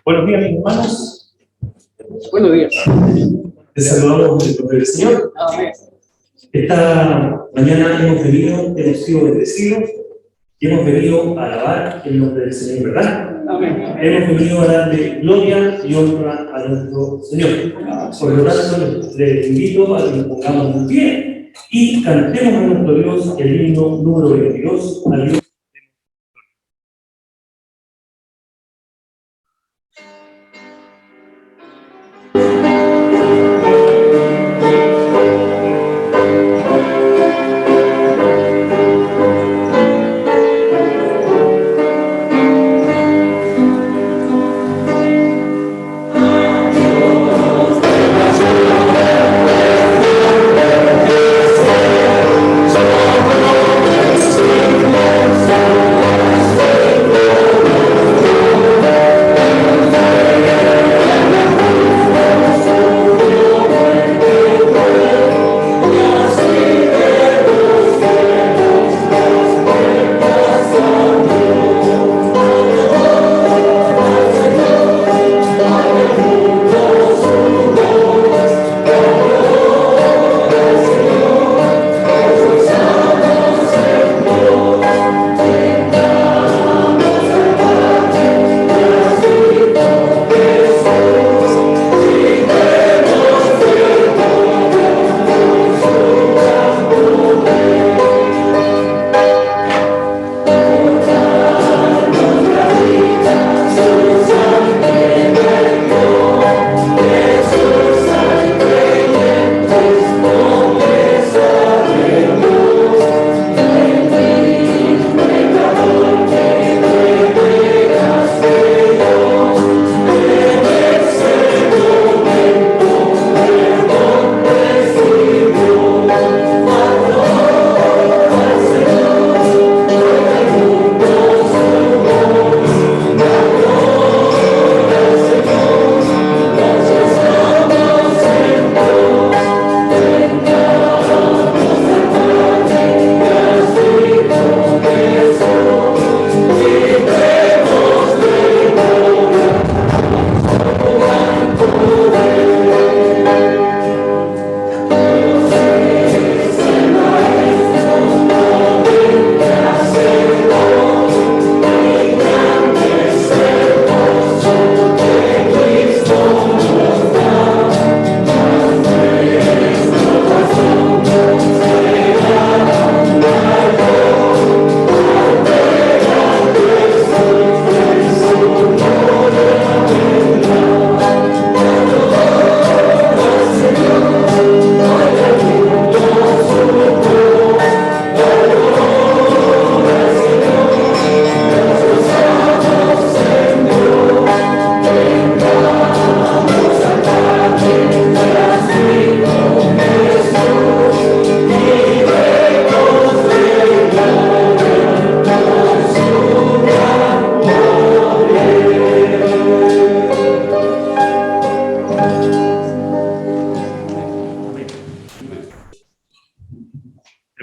Buenos días, mis hermanos. Buenos días. Les saludamos en el nombre del Señor. Amén. Esta mañana hemos sido bendecidos y hemos venido a alabar el nombre del Señor, ¿verdad? Amén. Hemos venido a darle gloria y honra a nuestro Señor. Por lo tanto, les invito a que nos pongamos en pie y cantemos a nuestro Dios el himno número 22, al Dios.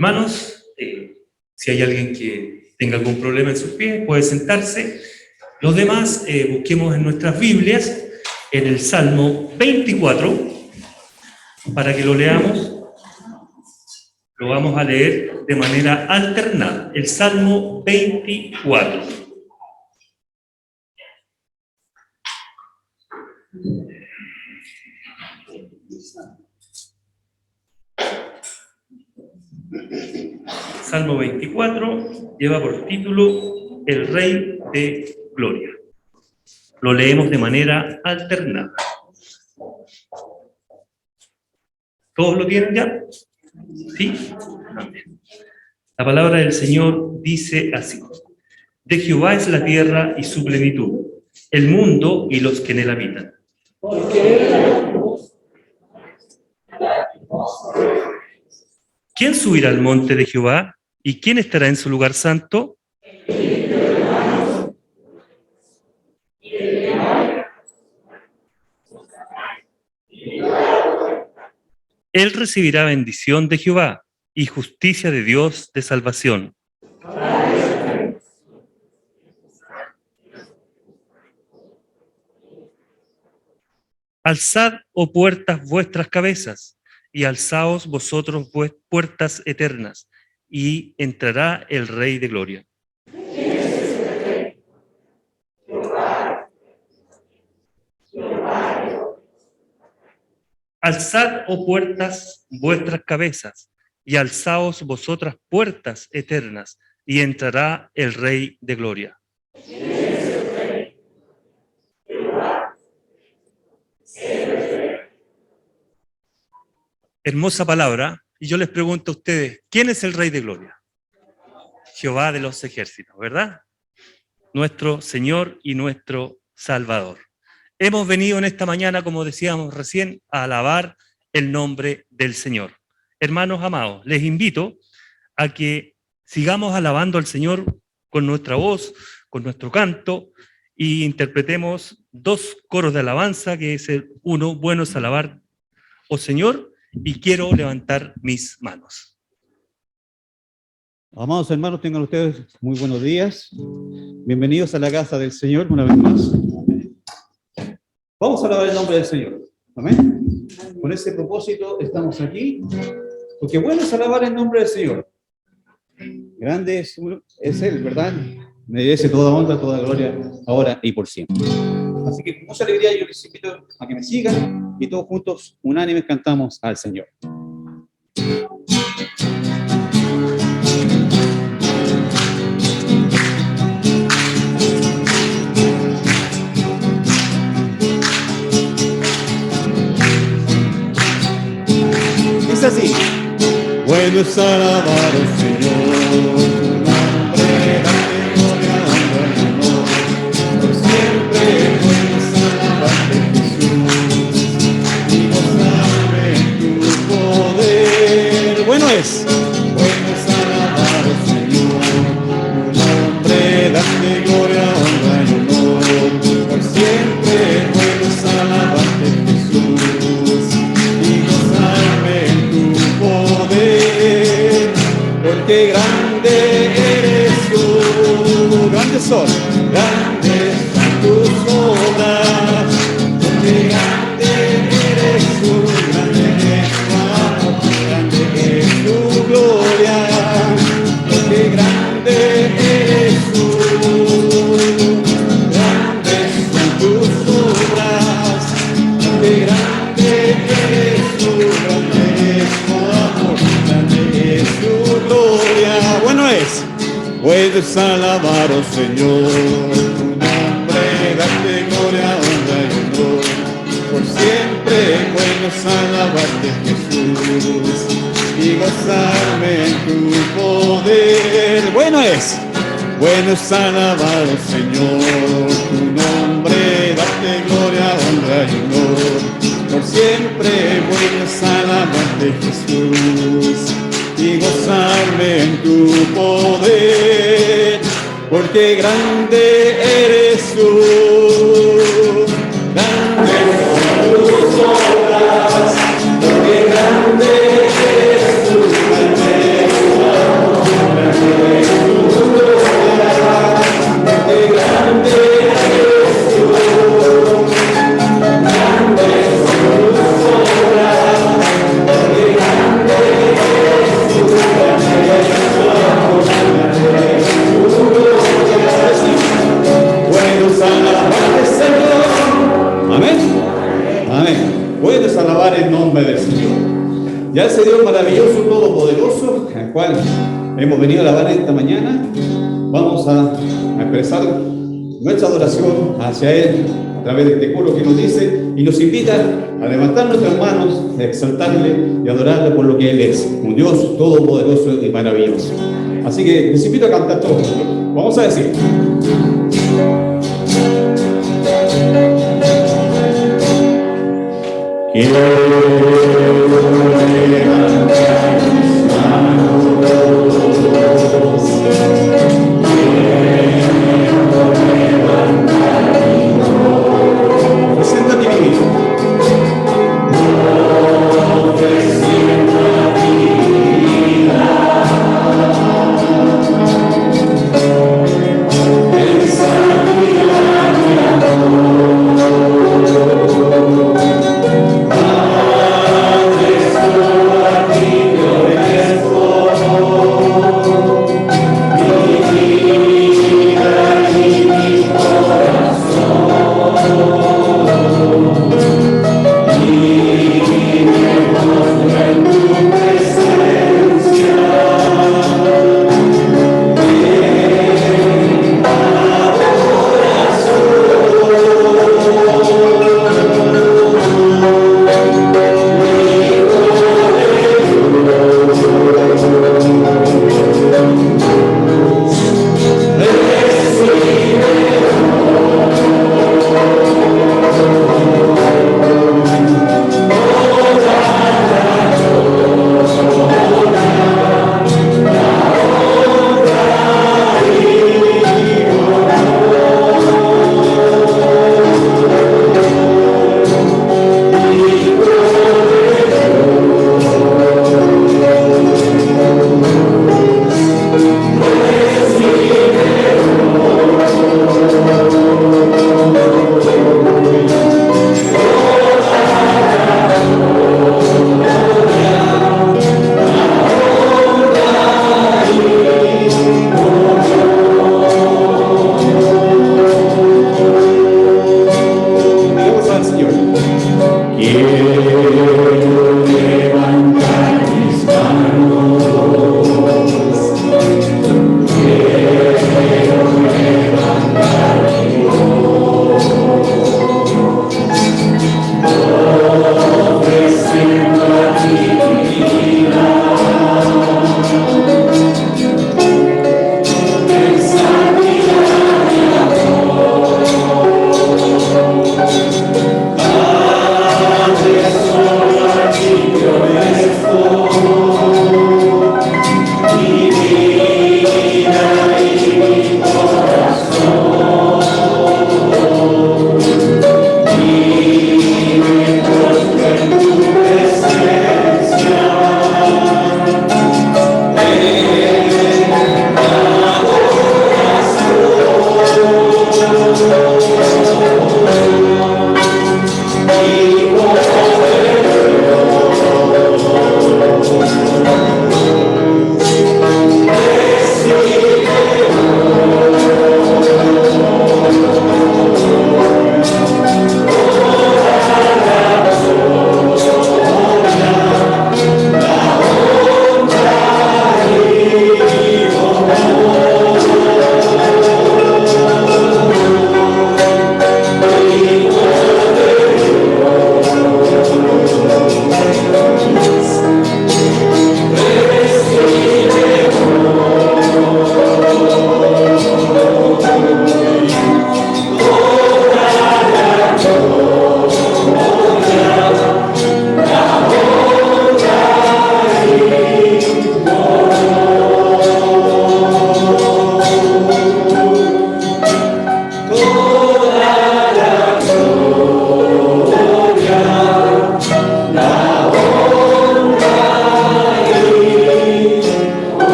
Hermanos, si hay alguien que tenga algún problema en sus pies, puede sentarse. Los demás, busquemos en nuestras Biblias, en el Salmo 24, para que lo leamos. Lo vamos a leer de manera alternada. El Salmo 24. Salmo 24 lleva por título El Rey de Gloria. Lo leemos de manera alternada. ¿Todos lo tienen ya? ¿Sí? Amén. La palabra del Señor dice así: de Jehová es la tierra y su plenitud, el mundo y los que en él habitan. ¿Quién subirá al monte de Jehová? ¿Y quién estará en su lugar santo? Él recibirá bendición de Jehová y justicia de Dios de salvación. Alzad, oh puertas, vuestras cabezas, y alzaos vosotros puertas eternas, y entrará el Rey de Gloria. Alzad, oh puertas, vuestras cabezas, y alzaos vosotras puertas eternas, y entrará el Rey de Gloria. Hermosa palabra, y yo les pregunto a ustedes, ¿quién es el Rey de Gloria? Jehová de los ejércitos, ¿verdad? Nuestro Señor y nuestro Salvador. Hemos venido en esta mañana, como decíamos recién, a alabar el nombre del Señor. Hermanos amados, les invito a que sigamos alabando al Señor con nuestra voz, con nuestro canto, y interpretemos dos coros de alabanza, que es el uno, bueno es alabar, oh Señor, y quiero levantar mis manos. Amados hermanos, tengan ustedes muy buenos días. Bienvenidos a la casa del Señor una vez más. Vamos a alabar el nombre del Señor. Amén. Con ese propósito estamos aquí, porque bueno es alabar el nombre del Señor. Grande es Él, ¿verdad? Merece toda honra, toda gloria, ahora y por siempre. Así que con mucha alegría yo les invito a que me sigan y todos juntos, unánimes, cantamos al Señor. Es así. Bueno es alabar al Señor, tu nombre, dale gloria, honra y honor. Por siempre bueno es alabarte, Jesús, y gozarme en tu poder. Bueno es alabar al Señor, tu nombre, dale gloria, honra y honor. Por siempre bueno es alabarte, Jesús, y gozarme en tu poder, porque grande eres tú, grandes son tus obras, porque grande eres tú, grande es tu amor, grande es tu gloria, porque grande eres tú, grandes son tus obras, porque grande eres tú, grande es tu amor, grande es tu gloria. Bueno es alabar, oh Señor, tu nombre, darte gloria, honra y honor. Por siempre bueno es alabarte, Jesús, y gozarme en tu poder. Bueno es alabar, oh Señor, tu nombre, darte gloria, honra y honor. Por siempre bueno es alabarte, Jesús, y gozarme en tu poder, porque grande eres tú, grande son tus obras, porque grande eres tú, grande es tu amor, grande es tu gloria, porque grande eres tú, grande son tus obras, porque grande eres tú, grande es tu amor, grande es tu gloria. Bueno es alabar al Señor. Amén. Amén. Bueno es alabar el nombre del Señor. Ya ese Dios maravilloso, todopoderoso, al cual hemos venido a alabar esta mañana, vamos a expresar nuestra adoración hacia Él a través de este coro que nos dice y nos invita a levantar nuestras manos, a exaltarle y adorarle por lo que Él es, un Dios todopoderoso y maravilloso. Así que les invito a cantar todos. Vamos a decir. Presenta ti mismo.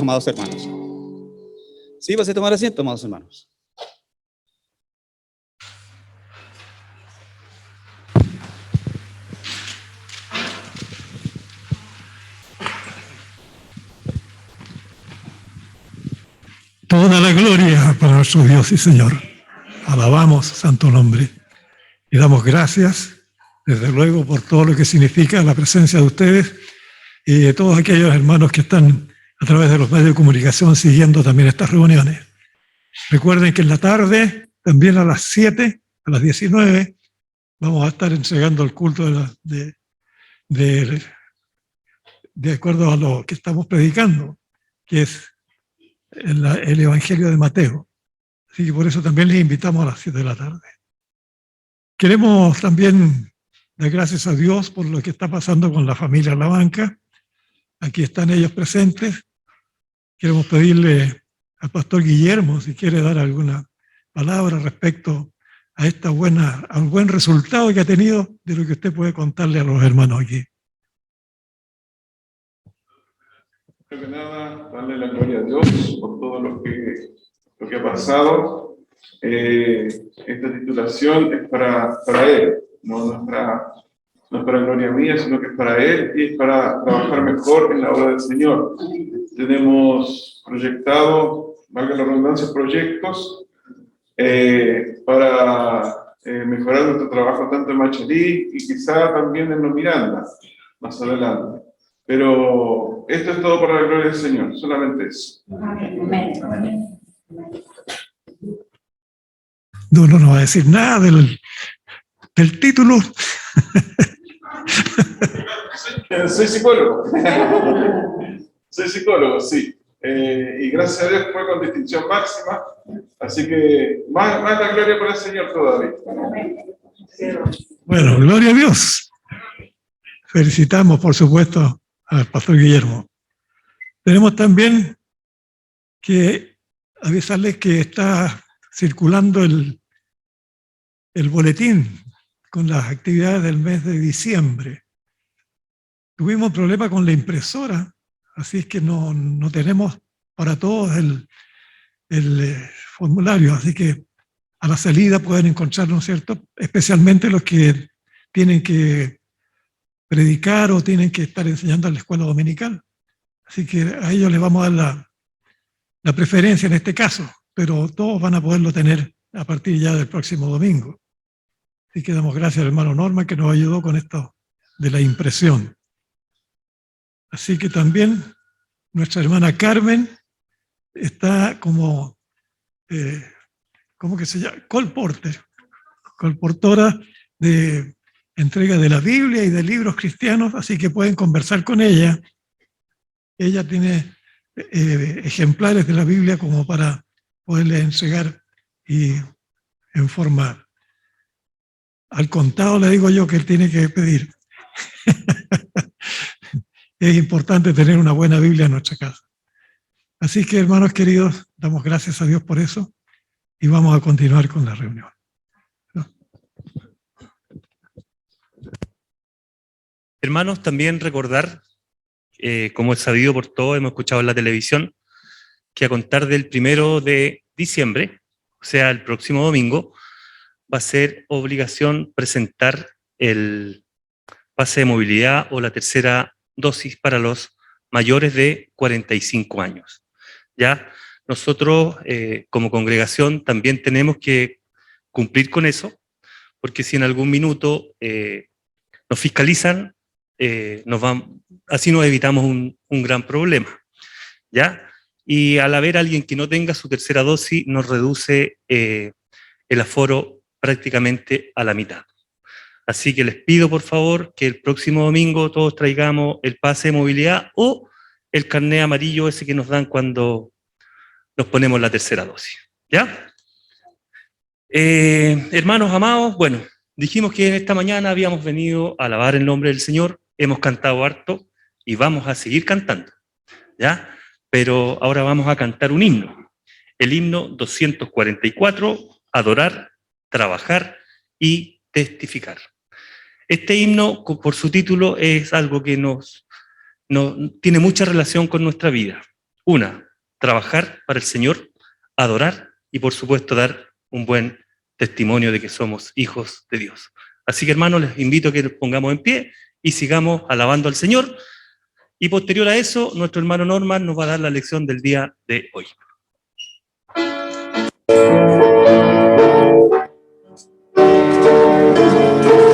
Amados hermanos. Sí, vas a tomar asiento, amados hermanos. Toda la gloria para nuestro Dios y Señor. Alabamos su santo nombre y damos gracias, desde luego, por todo lo que significa la presencia de ustedes y de todos aquellos hermanos que están a través de los medios de comunicación siguiendo también estas reuniones. Recuerden que en la tarde, también a las 7, a las 19, vamos a estar entregando el culto de acuerdo a lo que estamos predicando, que es el Evangelio de Mateo. Así que por eso también les invitamos a las 7 de la tarde. Queremos también dar gracias a Dios por lo que está pasando con la familia Labanca. Aquí están ellos presentes. Queremos pedirle al pastor Guillermo si quiere dar alguna palabra respecto a al buen resultado que ha tenido de lo que usted puede contarle a los hermanos aquí. Primero que nada, darle la gloria a Dios por todo lo que ha pasado. Esta titulación es para Él, no es para gloria mía, sino que es para Él y es para trabajar mejor en la obra del Señor. Tenemos proyectado, valga la redundancia, proyectos para mejorar nuestro trabajo tanto en Machalí y quizá también en Los Miranda, más adelante. Pero esto es todo para la gloria del Señor, solamente eso. Amén. No va a decir nada del título. Soy psicólogo. Soy psicólogo, sí. Y gracias a Dios fue con distinción máxima. Así que más la gloria para el Señor todavía. Bueno, gloria a Dios. Felicitamos, por supuesto, al pastor Guillermo. Tenemos también que avisarles que está circulando el boletín con las actividades del mes de diciembre. Tuvimos problema con la impresora, así es que no tenemos para todos el formulario, así que a la salida pueden encontrar, ¿no es cierto?, especialmente los que tienen que predicar o tienen que estar enseñando en la escuela dominical. Así que a ellos les vamos a dar la preferencia en este caso, pero todos van a poderlo tener a partir ya del próximo domingo. Así que damos gracias al hermano Norma que nos ayudó con esto de la impresión. Así que también nuestra hermana Carmen está como, ¿cómo que se llama? Colportora de entrega de la Biblia y de libros cristianos, así que pueden conversar con ella. Ella tiene ejemplares de la Biblia como para poderle entregar y en forma al contado, le digo yo, que él tiene que pedir. Es importante tener una buena Biblia en nuestra casa. Así que, hermanos queridos, damos gracias a Dios por eso y vamos a continuar con la reunión. Hermanos, también recordar, como es sabido por todos, hemos escuchado en la televisión, que a contar del 1 de diciembre, o sea, el próximo domingo, va a ser obligación presentar el pase de movilidad o la tercera dosis para los mayores de 45 años. ¿Ya? Nosotros, como congregación, también tenemos que cumplir con eso, porque si en algún minuto nos fiscalizan, así nos evitamos un gran problema, ¿ya? Y al haber alguien que no tenga su tercera dosis, nos reduce el aforo prácticamente a la mitad. Así que les pido, por favor, que el próximo domingo todos traigamos el pase de movilidad o el carnet amarillo ese que nos dan cuando nos ponemos la tercera dosis, ¿ya? Hermanos amados, bueno, dijimos que esta mañana habíamos venido a alabar el nombre del Señor, hemos cantado harto y vamos a seguir cantando, ¿ya? Pero ahora vamos a cantar un himno, el himno 244, adorar, trabajar y testificar. Este himno, por su título, es algo que tiene mucha relación con nuestra vida. Una, trabajar para el Señor, adorar y, por supuesto, dar un buen testimonio de que somos hijos de Dios. Así que, hermanos, les invito a que nos pongamos en pie y sigamos alabando al Señor. Y posterior a eso, nuestro hermano Norman nos va a dar la lección del día de hoy. Dios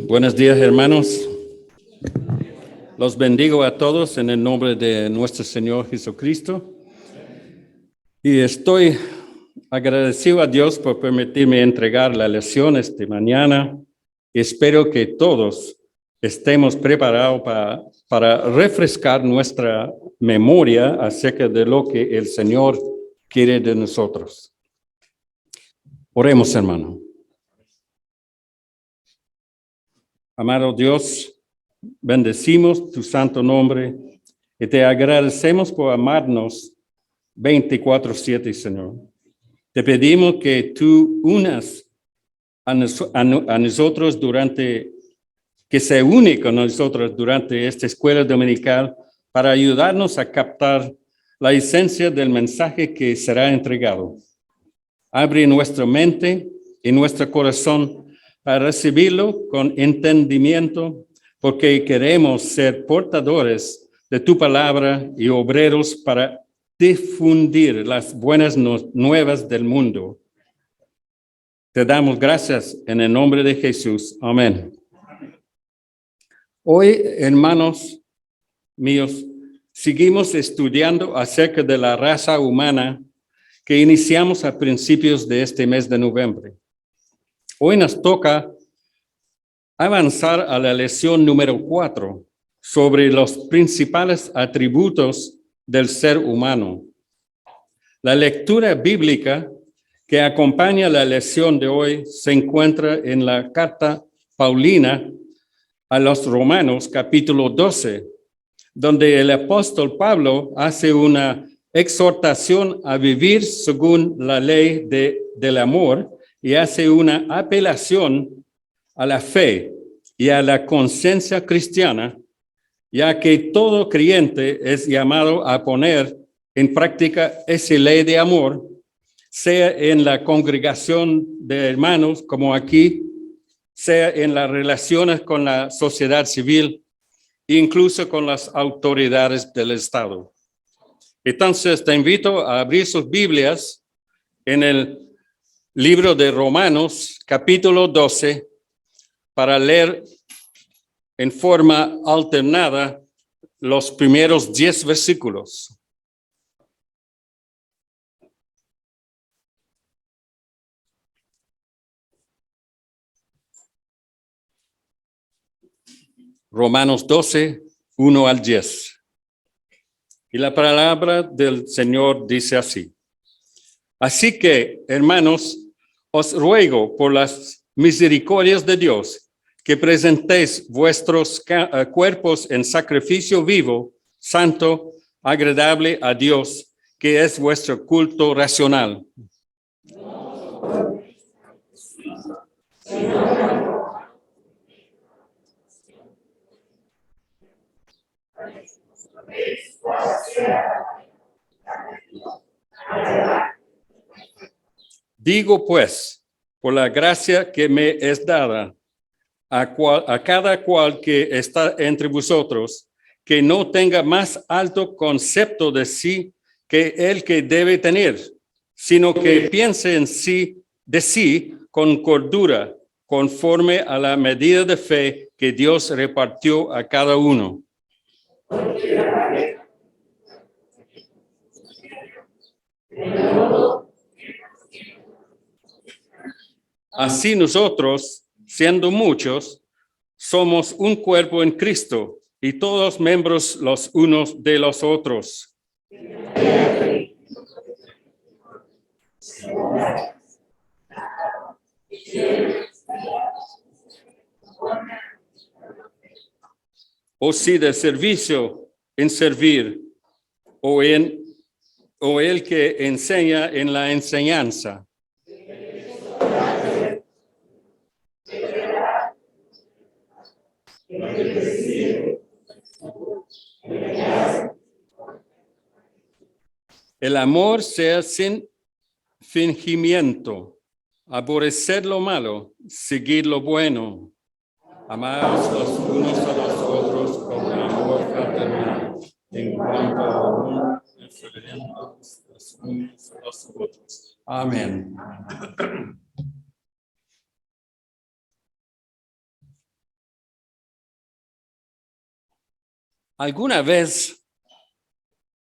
Buenos días, hermanos. Los bendigo a todos en el nombre de nuestro Señor Jesucristo. Y estoy agradecido a Dios por permitirme entregar la lección esta mañana. Espero que todos estemos preparados para refrescar nuestra memoria acerca de lo que el Señor quiere de nosotros. Oremos, hermano. Amado Dios, bendecimos tu santo nombre y te agradecemos por amarnos 24/7, Señor. Te pedimos que tú unas a nosotros que se une con nosotros durante esta escuela dominical para ayudarnos a captar la esencia del mensaje que será entregado. Abre nuestra mente y nuestro corazón para recibirlo con entendimiento, porque queremos ser portadores de tu palabra y obreros para difundir las buenas nuevas del mundo. Te damos gracias en el nombre de Jesús. Amén. Hoy, hermanos míos, seguimos estudiando acerca de la raza humana que iniciamos a principios de este mes de noviembre. Hoy nos toca avanzar a la lección número 4 sobre los principales atributos del ser humano. La lectura bíblica que acompaña la lección de hoy se encuentra en la carta Paulina a los Romanos, capítulo 12, donde el apóstol Pablo hace una exhortación a vivir según la ley del amor y hace una apelación a la fe y a la conciencia cristiana, ya que todo creyente es llamado a poner en práctica esa ley de amor, sea en la congregación de hermanos como aquí, sea en las relaciones con la sociedad civil, incluso con las autoridades del Estado. Entonces, te invito a abrir sus Biblias en el libro de Romanos, capítulo 12, para leer en forma alternada los primeros 10 versículos. Romanos 12, 1 al 10. Y la palabra del Señor dice así. Así que, hermanos, os ruego por las misericordias de Dios que presentéis vuestros cuerpos en sacrificio vivo, santo, agradable a Dios, que es vuestro culto racional. Digo pues, por la gracia que me es dada, a cada cual que está entre vosotros, que no tenga más alto concepto de sí que el que debe tener, sino que piense de sí con cordura, conforme a la medida de fe que Dios repartió a cada uno. Así nosotros, siendo muchos, somos un cuerpo en Cristo y todos miembros los unos de los otros. O si de servicio en servir, o el que enseña en la enseñanza. El amor sea sin fingimiento, aborrecer lo malo, seguir lo bueno, amaos los unos a los otros con amor fraternal, en cuanto a un referendo los unos a los otros. Amén. ¿Alguna vez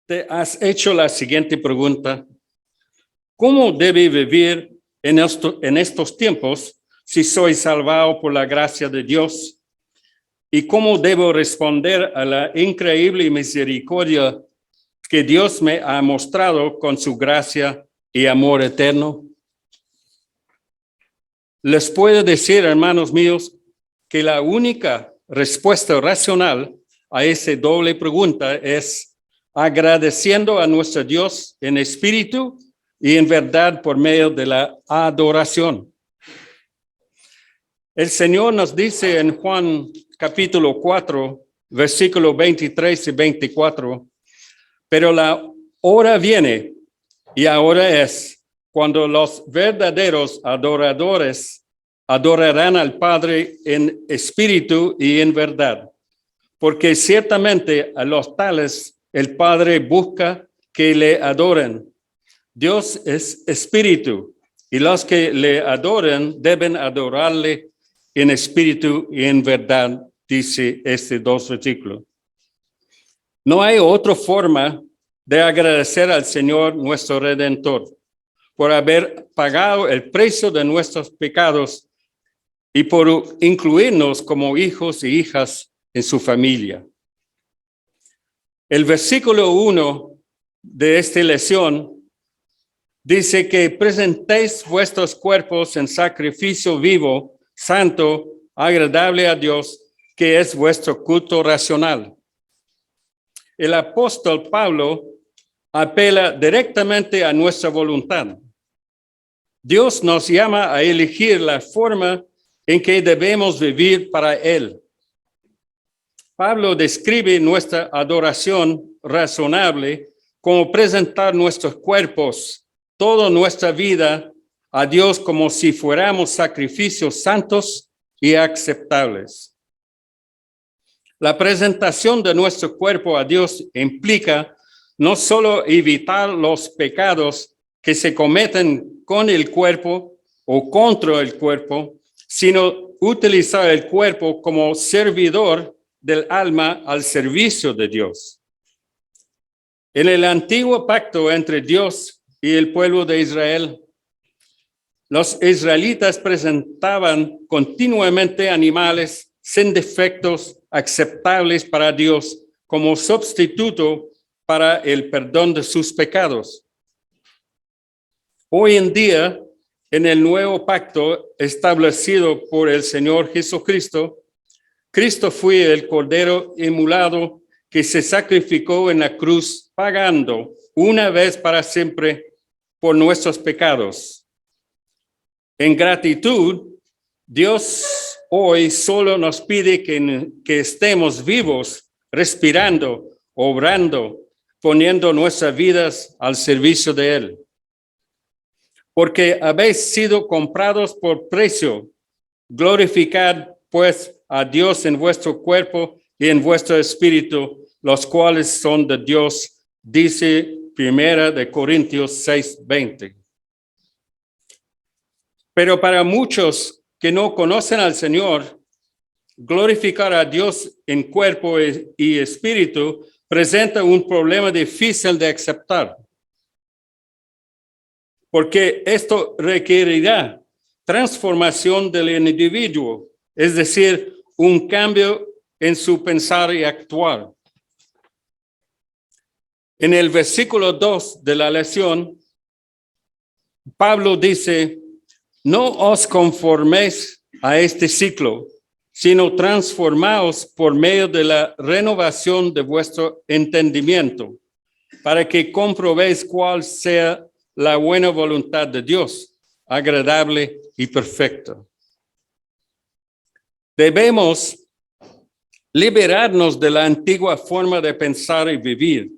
te has hecho la siguiente pregunta? ¿Cómo debe vivir en estos tiempos si soy salvado por la gracia de Dios? ¿Y cómo debo responder a la increíble misericordia que Dios me ha mostrado con su gracia y amor eterno? Les puedo decir, hermanos míos, que la única respuesta racional a esa doble pregunta es agradeciendo a nuestro Dios en espíritu y en verdad por medio de la adoración. El Señor nos dice en Juan capítulo 4, versículos 23 y 24, pero la hora viene y ahora es cuando los verdaderos adoradores adorarán al Padre en espíritu y en verdad, porque ciertamente a los tales el Padre busca que le adoren. Dios es espíritu y los que le adoran deben adorarle en espíritu y en verdad, dice este 2 versículos. No hay otra forma de agradecer al Señor nuestro Redentor por haber pagado el precio de nuestros pecados y por incluirnos como hijos y hijas en su familia. El versículo 1 de esta lección dice que presentéis vuestros cuerpos en sacrificio vivo, santo, agradable a Dios, que es vuestro culto racional. El apóstol Pablo apela directamente a nuestra voluntad. Dios nos llama a elegir la forma en que debemos vivir para Él. Pablo describe nuestra adoración razonable como presentar nuestros cuerpos, toda nuestra vida a Dios como si fuéramos sacrificios santos y aceptables. La presentación de nuestro cuerpo a Dios implica no solo evitar los pecados que se cometen con el cuerpo o contra el cuerpo, sino utilizar el cuerpo como servidor del alma al servicio de Dios. En el antiguo pacto entre Dios y el pueblo de Israel, los israelitas presentaban continuamente animales sin defectos, aceptables para Dios, como sustituto para el perdón de sus pecados. Hoy en día, en el nuevo pacto establecido por el Señor Jesucristo, Cristo fue el Cordero inmolado que se sacrificó en la cruz, pagando una vez para siempre por nuestros pecados. En gratitud, Dios hoy solo nos pide que estemos vivos, respirando, obrando, poniendo nuestras vidas al servicio de Él. Porque habéis sido comprados por precio, glorificad pues a Dios en vuestro cuerpo y en vuestro espíritu, los cuales son de Dios, dice 1 Corintios 6:20. Pero para muchos que no conocen al Señor, glorificar a Dios en cuerpo y espíritu presenta un problema difícil de aceptar. Porque esto requerirá transformación del individuo, es decir, un cambio en su pensar y actuar. En el versículo 2 de la lección, Pablo dice: no os conforméis a este ciclo, sino transformaos por medio de la renovación de vuestro entendimiento, para que comprobéis cuál sea la buena voluntad de Dios, agradable y perfecta. Debemos liberarnos de la antigua forma de pensar y vivir,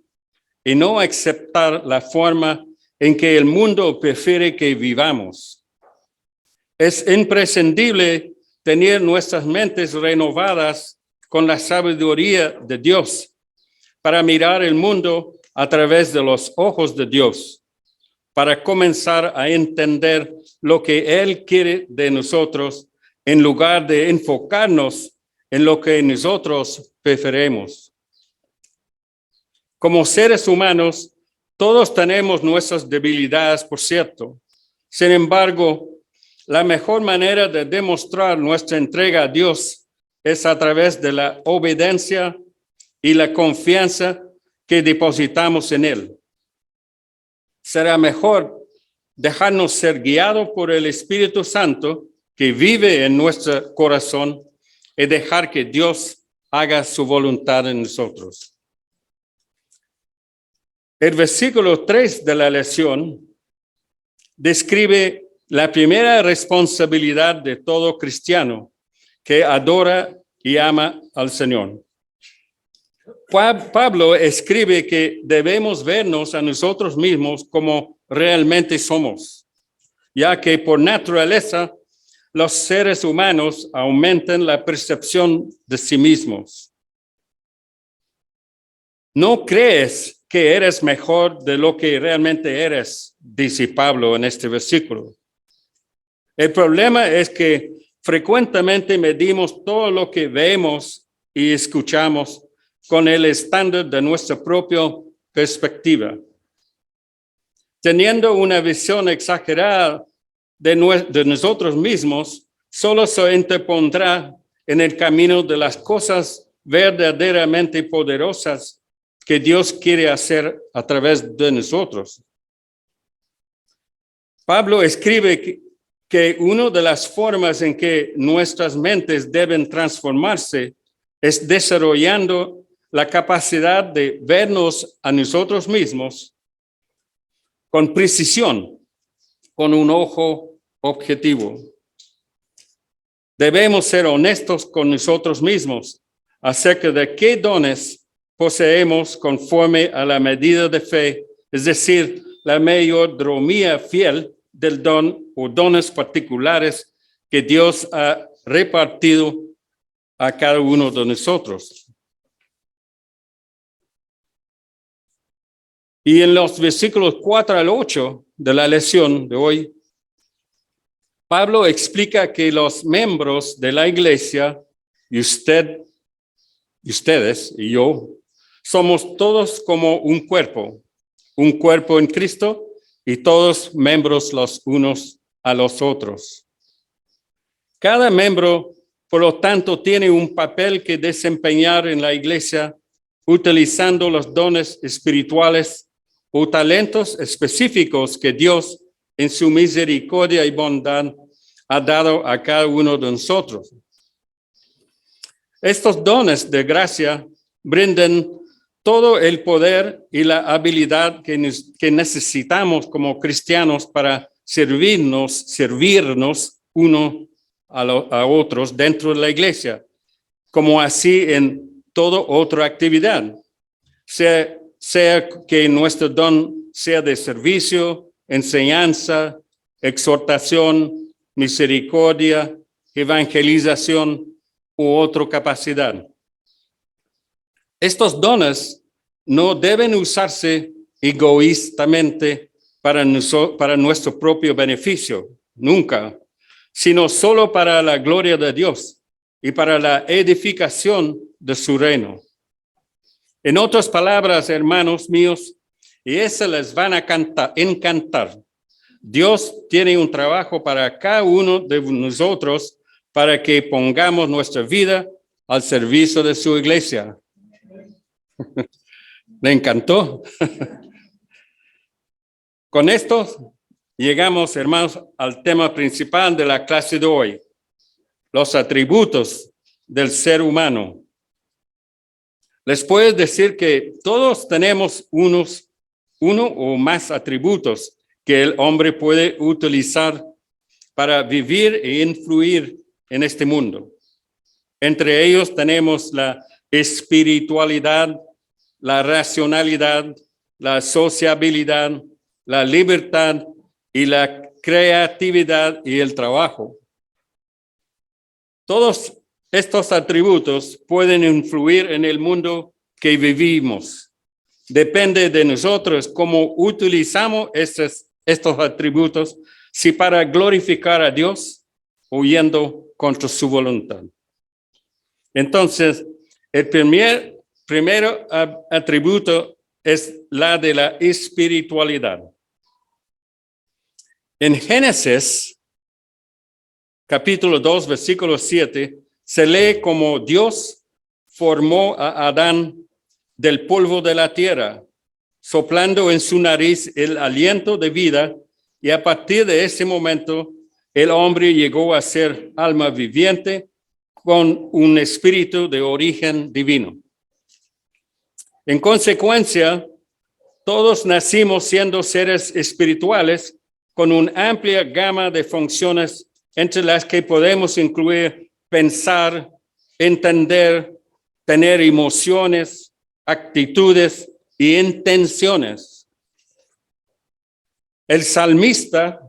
y no aceptar la forma en que el mundo prefiere que vivamos. Es imprescindible tener nuestras mentes renovadas con la sabiduría de Dios para mirar el mundo a través de los ojos de Dios, para comenzar a entender lo que Él quiere de nosotros en lugar de enfocarnos en lo que nosotros preferimos. Como seres humanos, todos tenemos nuestras debilidades, por cierto. Sin embargo, la mejor manera de demostrar nuestra entrega a Dios es a través de la obediencia y la confianza que depositamos en Él. Será mejor dejarnos ser guiados por el Espíritu Santo que vive en nuestro corazón y dejar que Dios haga su voluntad en nosotros. El versículo 3 de la lección describe la primera responsabilidad de todo cristiano que adora y ama al Señor. Pablo escribe que debemos vernos a nosotros mismos como realmente somos, ya que por naturaleza los seres humanos aumentan la percepción de sí mismos. No crees que eres mejor de lo que realmente eres, dice Pablo en este versículo. El problema es que frecuentemente medimos todo lo que vemos y escuchamos con el estándar de nuestra propia perspectiva. Teniendo una visión exagerada de nosotros mismos, solo se interpondrá en el camino de las cosas verdaderamente poderosas que Dios quiere hacer a través de nosotros. Pablo escribe que una de las formas en que nuestras mentes deben transformarse es desarrollando la capacidad de vernos a nosotros mismos con precisión, con un ojo objetivo. Debemos ser honestos con nosotros mismos acerca de qué dones poseemos conforme a la medida de fe, es decir, la mayordomía fiel del don o dones particulares que Dios ha repartido a cada uno de nosotros. Y en los versículos 4 al 8 de la lección de hoy, Pablo explica que los miembros de la iglesia, y ustedes y yo, somos todos como un cuerpo en Cristo y todos miembros los unos a los otros. Cada miembro, por lo tanto, tiene un papel que desempeñar en la iglesia utilizando los dones espirituales o talentos específicos que Dios en su misericordia y bondad ha dado a cada uno de nosotros. Estos dones de gracia brindan todo el poder y la habilidad que necesitamos como cristianos para servirnos uno a otros dentro de la iglesia, como así en toda otra actividad, sea que nuestro don sea de servicio, enseñanza, exhortación, misericordia, evangelización u otra capacidad. Estos dones no deben usarse egoístamente para nuestro propio beneficio, nunca, sino solo para la gloria de Dios y para la edificación de su reino. En otras palabras, hermanos míos, y eso les van a encantar. Dios tiene un trabajo para cada uno de nosotros para que pongamos nuestra vida al servicio de su iglesia. ¿Le encantó? Con esto llegamos, hermanos, al tema principal de la clase de hoy, los atributos del ser humano. Les puedo decir que todos tenemos uno o más atributos que el hombre puede utilizar para vivir e influir en este mundo. Entre ellos tenemos la espiritualidad, la racionalidad, la sociabilidad, la libertad y la creatividad y el trabajo. Todos estos atributos pueden influir en el mundo que vivimos. Depende de nosotros cómo utilizamos estos atributos, si para glorificar a Dios o yendo contra su voluntad. Entonces, el primer atributo es la de la espiritualidad. En Génesis, capítulo 2, versículo 7, se lee como Dios formó a Adán del polvo de la tierra, soplando en su nariz el aliento de vida, y a partir de ese momento el hombre llegó a ser alma viviente con un espíritu de origen divino. En consecuencia, todos nacimos siendo seres espirituales con una amplia gama de funciones entre las que podemos incluir pensar, entender, tener emociones, actitudes y intenciones. El salmista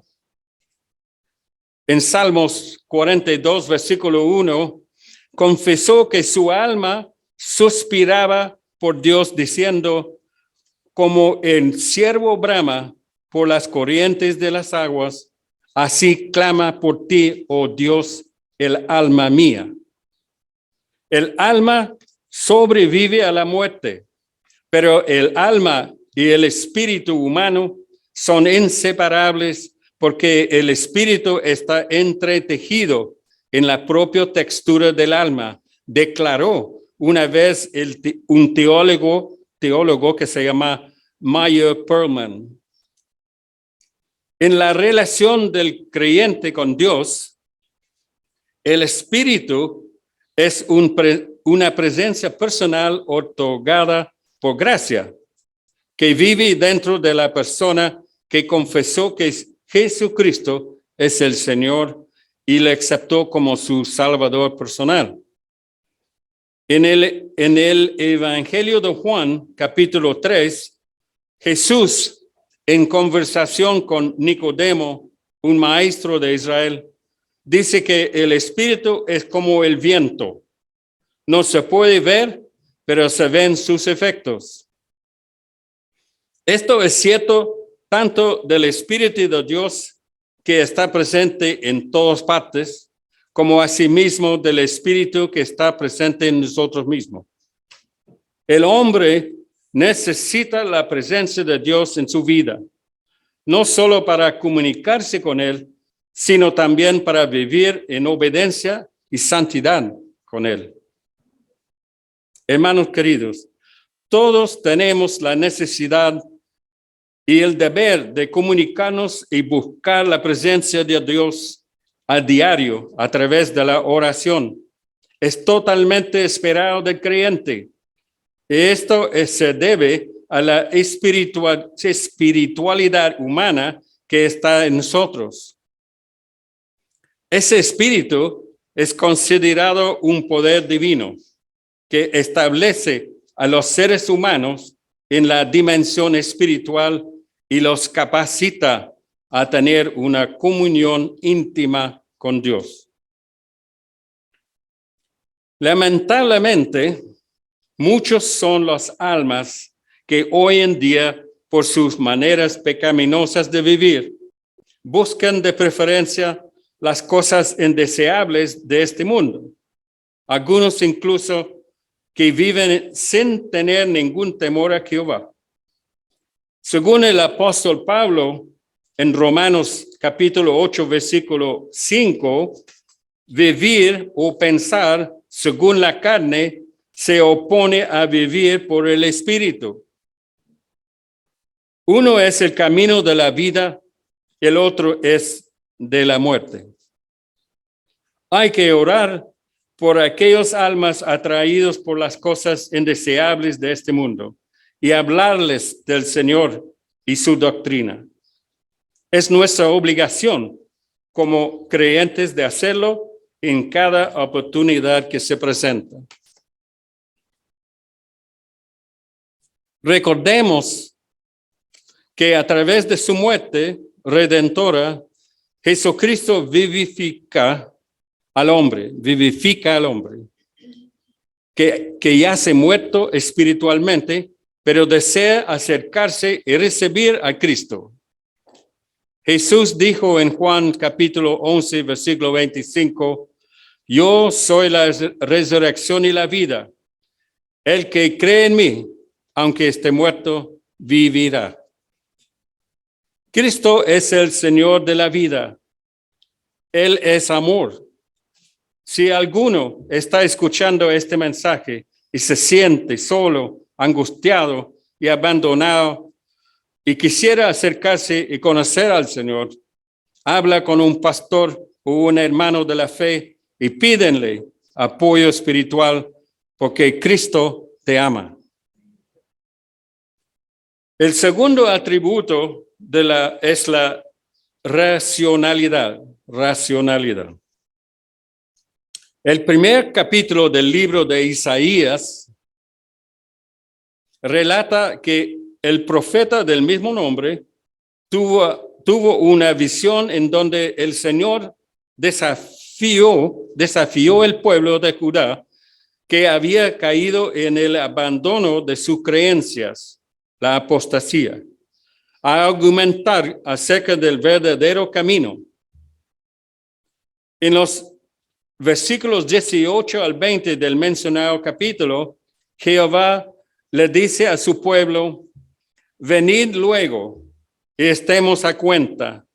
en Salmos 42, versículo 1, confesó que su alma suspiraba por Dios diciendo, como el ciervo brama por las corrientes de las aguas, así clama por ti, oh Dios, el alma mía. El alma sobrevive a la muerte, pero el alma y el espíritu humano son inseparables porque el espíritu está entretejido en la propia textura del alma, declaró una vez un teólogo que se llama Meyer Perlman. En la relación del creyente con Dios, el espíritu es una presencia personal otorgada por gracia, que vive dentro de la persona que confesó que Jesucristo es el Señor y le aceptó como su Salvador personal. En el Evangelio de Juan, capítulo 3, Jesús, en conversación con Nicodemo, un maestro de Israel, dice que el Espíritu es como el viento. No se puede ver, pero se ven sus efectos. Esto es cierto tanto del Espíritu de Dios que está presente en todas partes, como asimismo del Espíritu que está presente en nosotros mismos. El hombre necesita la presencia de Dios en su vida, no solo para comunicarse con Él, sino también para vivir en obediencia y santidad con Él. Hermanos queridos, todos tenemos la necesidad y el deber de comunicarnos y buscar la presencia de Dios a diario a través de la oración. Es totalmente esperado del creyente. Esto se debe a la espiritualidad humana que está en nosotros. Ese espíritu es considerado un poder divino que establece a los seres humanos en la dimensión espiritual y los capacita a tener una comunión íntima con Dios. Lamentablemente, muchos son las almas que hoy en día, por sus maneras pecaminosas de vivir, buscan de preferencia las cosas indeseables de este mundo. Algunos incluso que viven sin tener ningún temor a Jehová. Según el apóstol Pablo, en Romanos capítulo 8, versículo 5, vivir o pensar según la carne se opone a vivir por el Espíritu. Uno es el camino de la vida, el otro es de la muerte. Hay que orar por aquellos almas atraídos por las cosas indeseables de este mundo y hablarles del Señor y su doctrina. Es nuestra obligación como creyentes de hacerlo en cada oportunidad que se presenta. Recordemos que a través de su muerte redentora, Jesucristo vivifica al hombre, que ya se ha muerto espiritualmente, pero desea acercarse y recibir a Cristo. Jesús dijo en Juan capítulo 11, versículo 25, yo soy la resurrección y la vida. El que cree en mí, aunque esté muerto, vivirá. Cristo es el Señor de la vida. Él es amor. Si alguno está escuchando este mensaje y se siente solo, angustiado y abandonado y quisiera acercarse y conocer al Señor, habla con un pastor o un hermano de la fe y pídenle apoyo espiritual porque Cristo te ama. El segundo atributo es la racionalidad. El primer capítulo del libro de Isaías relata que el profeta del mismo nombre tuvo una visión en donde el Señor desafió el pueblo de Judá que había caído en el abandono de sus creencias, la apostasía, a argumentar acerca del verdadero camino. En los versículos 18 al 20 del mencionado capítulo, Jehová le dice a su pueblo: venid luego y estemos a cuenta.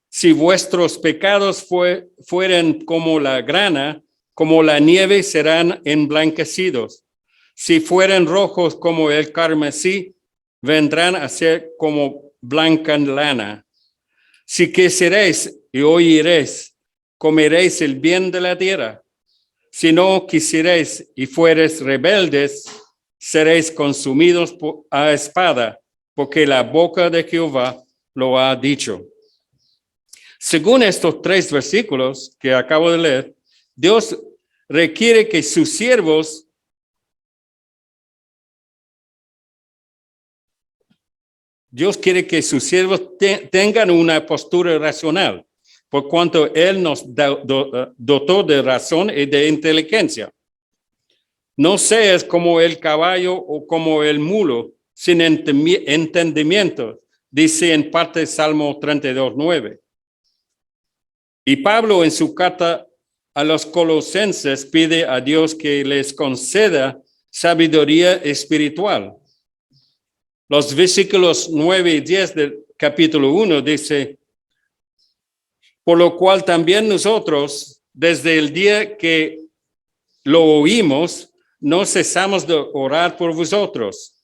Si vuestros pecados fueren como la grana, como la nieve serán emblanquecidos. Si fueren rojos como el carmesí, vendrán a ser como blanca lana. Si quisiereis y oiréis, comeréis el bien de la tierra. Si no quisiereis y fuereis rebeldes, seréis consumidos a espada, porque la boca de Jehová lo ha dicho. Según estos 3 versículos que acabo de leer, Dios requiere que sus siervos tengan una postura racional, por cuanto Él nos dotó de razón y de inteligencia. No seas como el caballo o como el mulo, sin entendimiento, dice en parte Salmo 32:9. Y Pablo en su carta a los colosenses pide a Dios que les conceda sabiduría espiritual. Los versículos 9 y 10 del capítulo 1 dice: por lo cual también nosotros, desde el día que lo oímos, no cesamos de orar por vosotros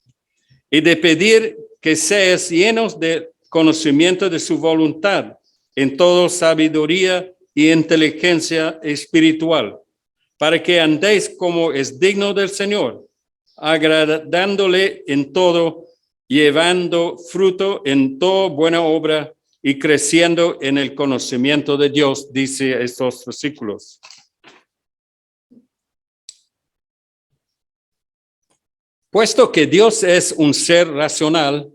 y de pedir que seáis llenos de conocimiento de su voluntad, en toda sabiduría y inteligencia espiritual, para que andéis como es digno del Señor, agradándole en todo, llevando fruto en toda buena obra y creciendo en el conocimiento de Dios, dice estos versículos. Puesto que Dios es un ser racional,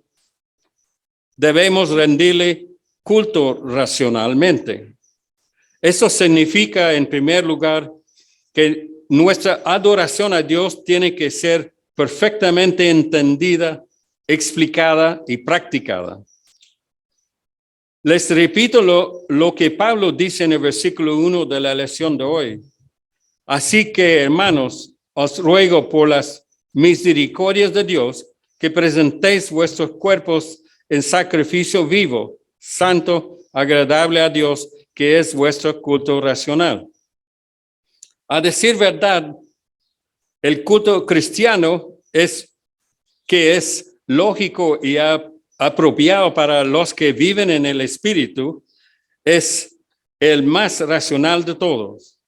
debemos rendirle culto racionalmente. Eso significa, en primer lugar, que nuestra adoración a Dios tiene que ser perfectamente entendida, explicada y practicada. Les repito lo que Pablo dice en el versículo 1 de la lección de hoy. Así que, hermanos, os ruego por las misericordias de Dios que presentéis vuestros cuerpos en sacrificio vivo, santo, agradable a Dios, que es vuestro culto racional. A decir verdad, el culto cristiano es lógico y apropiado para los que viven en el Espíritu, es el más racional de todos,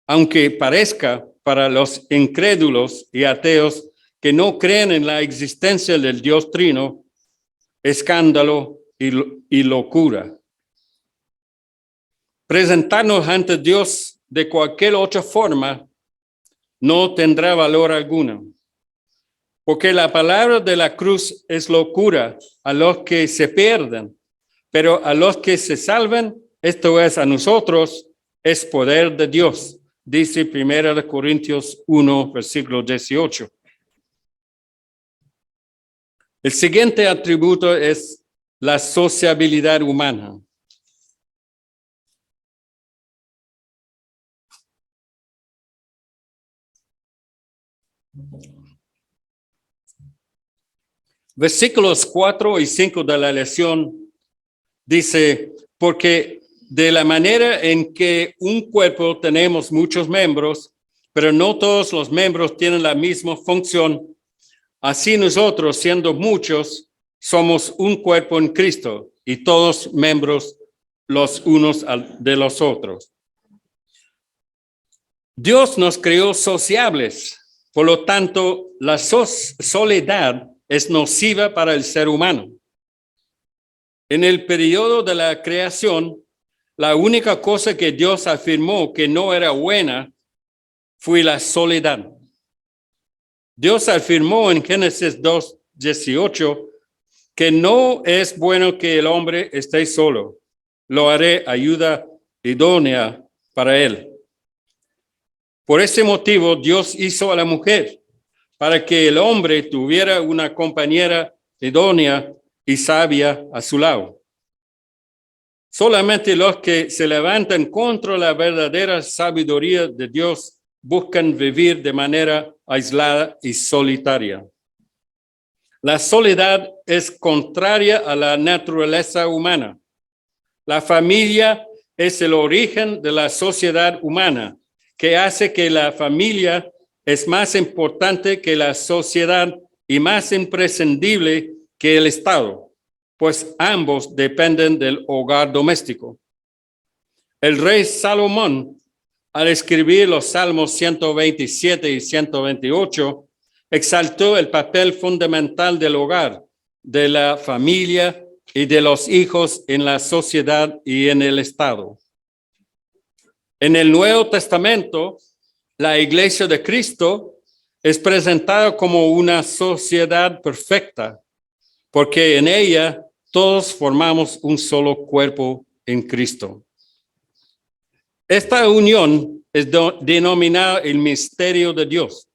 aunque parezca para los incrédulos y ateos que no creen en la existencia del Dios Trino, escándalo y locura. Presentarnos ante Dios de cualquier otra forma no tendrá valor alguno, porque la palabra de la cruz es locura a los que se pierden, pero a los que se salvan, esto es a nosotros, es poder de Dios, dice 1 Corintios 1, versículo 18. El siguiente atributo es la sociabilidad humana. Versículos 4 y 5 de la lección dice, porque de la manera en que un cuerpo tenemos muchos miembros, pero no todos los miembros tienen la misma función, así nosotros, siendo muchos, somos un cuerpo en Cristo y todos miembros los unos de los otros. Dios nos creó sociables, por lo tanto, la soledad es nociva para el ser humano. En el periodo de la creación, la única cosa que Dios afirmó que no era buena fue la soledad. Dios afirmó en Génesis 2:18 que no es bueno que el hombre esté solo. Lo haré ayuda idónea para él. Por ese motivo, Dios hizo a la mujer para que el hombre tuviera una compañera idónea y sabia a su lado. Solamente los que se levantan contra la verdadera sabiduría de Dios buscan vivir de manera aislada y solitaria. La soledad es contraria a la naturaleza humana. La familia es el origen de la sociedad humana, que hace que la familia es más importante que la sociedad y más imprescindible que el Estado, pues ambos dependen del hogar doméstico. El rey Salomón, al escribir los Salmos 127 y 128, exaltó el papel fundamental del hogar, de la familia y de los hijos en la sociedad y en el Estado. En el Nuevo Testamento, la Iglesia de Cristo es presentada como una sociedad perfecta, porque en ella todos formamos un solo cuerpo en Cristo. Esta unión es denominada el misterio de Dios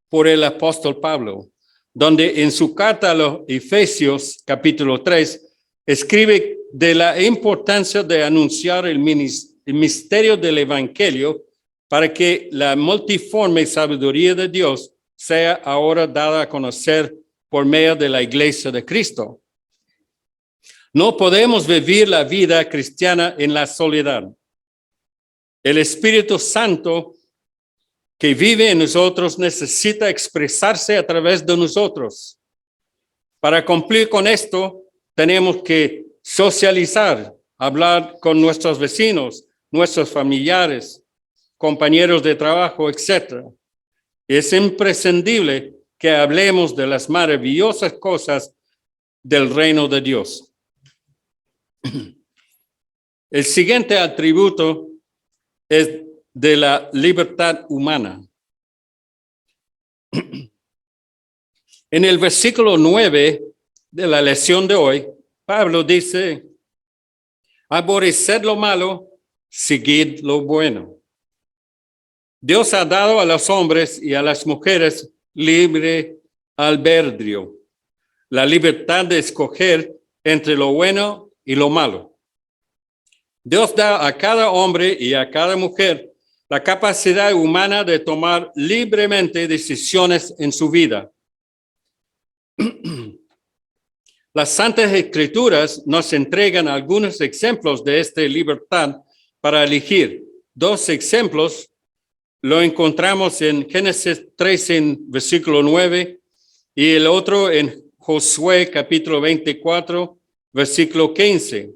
por el apóstol Pablo, donde en su carta a los Efesios, capítulo 3, escribe de la importancia de anunciar el misterio del Evangelio para que la multiforme sabiduría de Dios sea ahora dada a conocer por medio de la Iglesia de Cristo. No podemos vivir la vida cristiana en la soledad. El Espíritu Santo que vive en nosotros necesita expresarse a través de nosotros. Para cumplir con esto, tenemos que socializar, hablar con nuestros vecinos, nuestros familiares, compañeros de trabajo, etc. Es imprescindible que hablemos de las maravillosas cosas del reino de Dios. El siguiente atributo es de la libertad humana. En el versículo 9 de la lección de hoy, Pablo dice, aborreced lo malo, seguid lo bueno. Dios ha dado a los hombres y a las mujeres libre albedrío, la libertad de escoger entre lo bueno y lo malo. Dios da a cada hombre y a cada mujer la capacidad humana de tomar libremente decisiones en su vida. Las Santas Escrituras nos entregan algunos ejemplos de esta libertad para elegir. Dos ejemplos lo encontramos en Génesis 3, en versículo 9, y el otro en Josué, capítulo 24, versículo 15.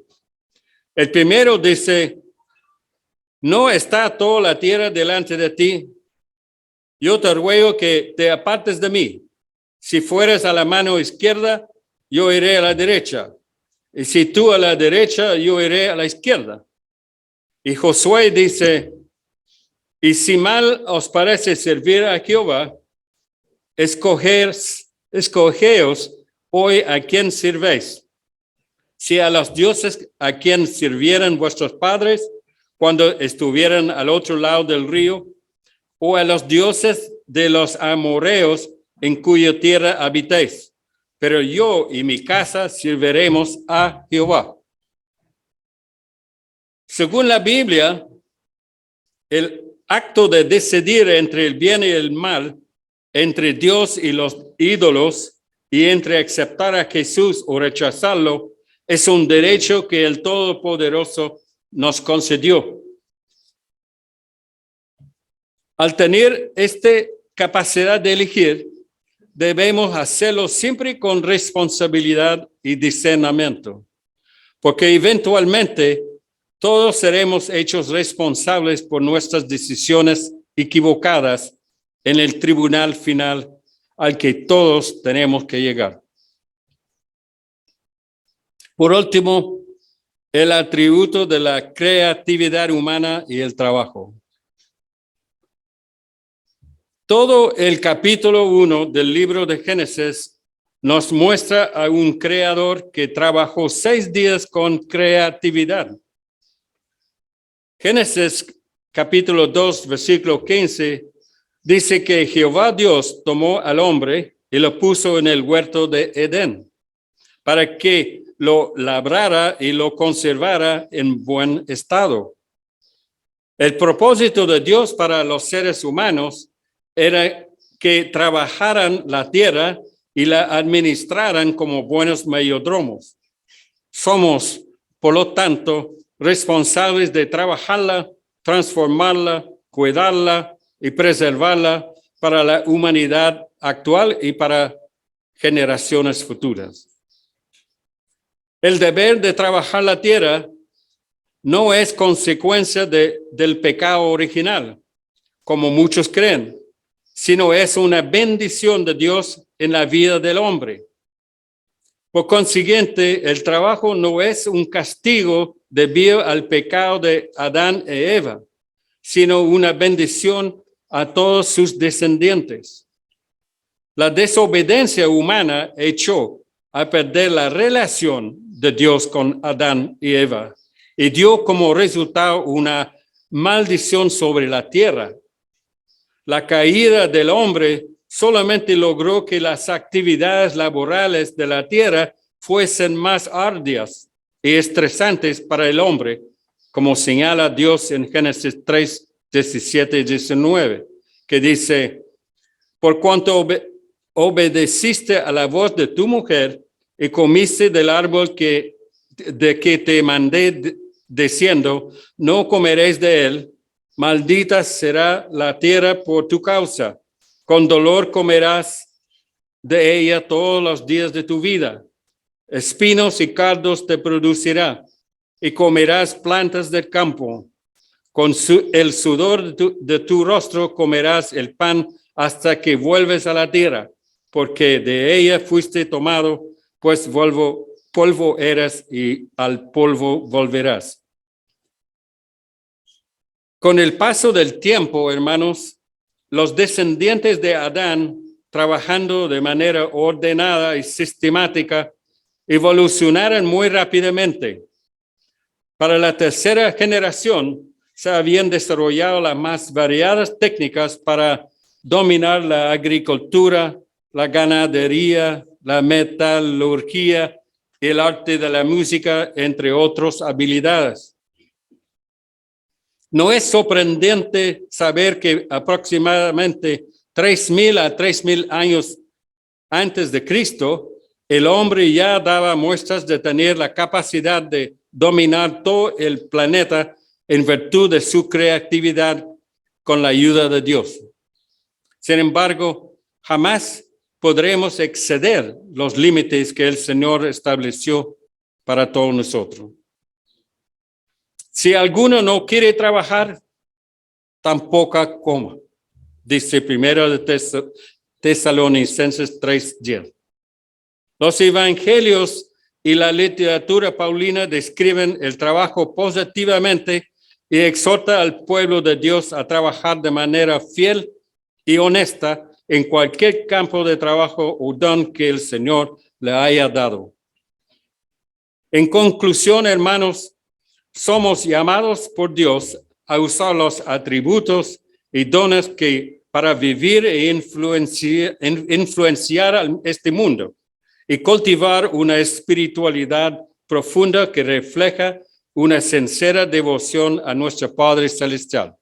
El primero dice, ¿no está toda la tierra delante de ti? Yo te ruego que te apartes de mí. Si fueres a la mano izquierda, yo iré a la derecha. Y si tú a la derecha, yo iré a la izquierda. Y Josué dice, y si mal os parece servir a Jehová, escogeos hoy a quién sirvéis. Si a los dioses a quien sirvieran vuestros padres cuando estuvieran al otro lado del río, o a los dioses de los amorreos en cuya tierra habitéis. Pero yo y mi casa serviremos a Jehová. Según la Biblia, el acto de decidir entre el bien y el mal, entre Dios y los ídolos, y entre aceptar a Jesús o rechazarlo es un derecho que el Todopoderoso nos concedió. Al tener esta capacidad de elegir, debemos hacerlo siempre con responsabilidad y discernimiento, porque eventualmente todos seremos hechos responsables por nuestras decisiones equivocadas en el tribunal final al que todos tenemos que llegar. Por último, el atributo de la creatividad humana y el trabajo. Todo el capítulo 1 del libro de Génesis nos muestra a un creador que trabajó 6 días con creatividad. Génesis capítulo 2, versículo 15, dice que Jehová Dios tomó al hombre y lo puso en el huerto de Edén para que lo labrara y lo conservara en buen estado. El propósito de Dios para los seres humanos era que trabajaran la tierra y la administraran como buenos mayordomos. Somos, por lo tanto, responsables de trabajarla, transformarla, cuidarla y preservarla para la humanidad actual y para generaciones futuras. El deber de trabajar la tierra no es consecuencia del pecado original, como muchos creen, sino es una bendición de Dios en la vida del hombre. Por consiguiente, el trabajo no es un castigo debido al pecado de Adán e Eva, sino una bendición a todos sus descendientes. La desobediencia humana echó a perder la relación de Dios con Adán y Eva y dio como resultado una maldición sobre la tierra. La caída del hombre solamente logró que las actividades laborales de la tierra fuesen más arduas y estresantes para el hombre, como señala Dios en Génesis 3, 17 y 19, que dice, por cuanto obedeciste a la voz de tu mujer y comiste del árbol de que te mandé diciendo, no comeréis de él, maldita será la tierra por tu causa. Con dolor comerás de ella todos los días de tu vida. Espinos y cardos te producirá y comerás plantas del campo. Con el sudor de tu rostro comerás el pan hasta que vuelves a la tierra, porque de ella fuiste tomado, pues polvo eras y al polvo volverás. Con el paso del tiempo, hermanos, los descendientes de Adán, trabajando de manera ordenada y sistemática, evolucionaron muy rápidamente. Para la tercera generación, se habían desarrollado las más variadas técnicas para dominar la agricultura, la ganadería, la metalurgia, el arte de la música, entre otras habilidades. No es sorprendente saber que aproximadamente 3,000 a 3,000 años antes de Cristo, el hombre ya daba muestras de tener la capacidad de dominar todo el planeta en virtud de su creatividad con la ayuda de Dios. Sin embargo, jamás podremos exceder los límites que el Señor estableció para todos nosotros. Si alguno no quiere trabajar, tampoco coma, dice 1 de Tesalonicenses 3:10. Los evangelios y la literatura paulina describen el trabajo positivamente y exhorta al pueblo de Dios a trabajar de manera fiel y honesta en cualquier campo de trabajo o don que el Señor le haya dado. En conclusión, hermanos, somos llamados por Dios a usar los atributos y dones que para vivir e influenciar este mundo y cultivar una espiritualidad profunda que refleja una sincera devoción a nuestro Padre Celestial.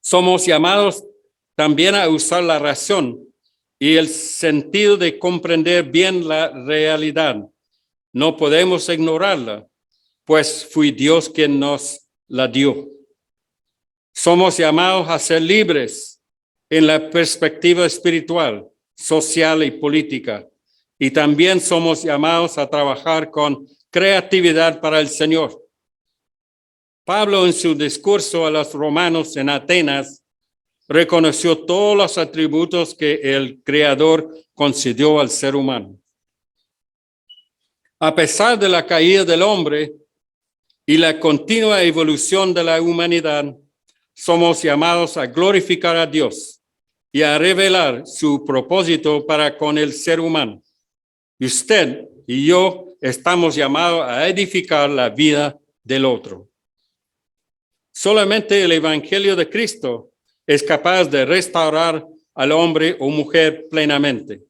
Somos llamados también a usar la razón y el sentido de comprender bien la realidad. No podemos ignorarla, pues fue Dios quien nos la dio. Somos llamados a ser libres en la perspectiva espiritual, social y política. Y también somos llamados a trabajar con creatividad para el Señor. Pablo, en su discurso a los romanos en Atenas, reconoció todos los atributos que el Creador concedió al ser humano. A pesar de la caída del hombre y la continua evolución de la humanidad, somos llamados a glorificar a Dios y a revelar su propósito para con el ser humano. Y usted y yo estamos llamados a edificar la vida del otro. Solamente el Evangelio de Cristo es capaz de restaurar al hombre o mujer plenamente.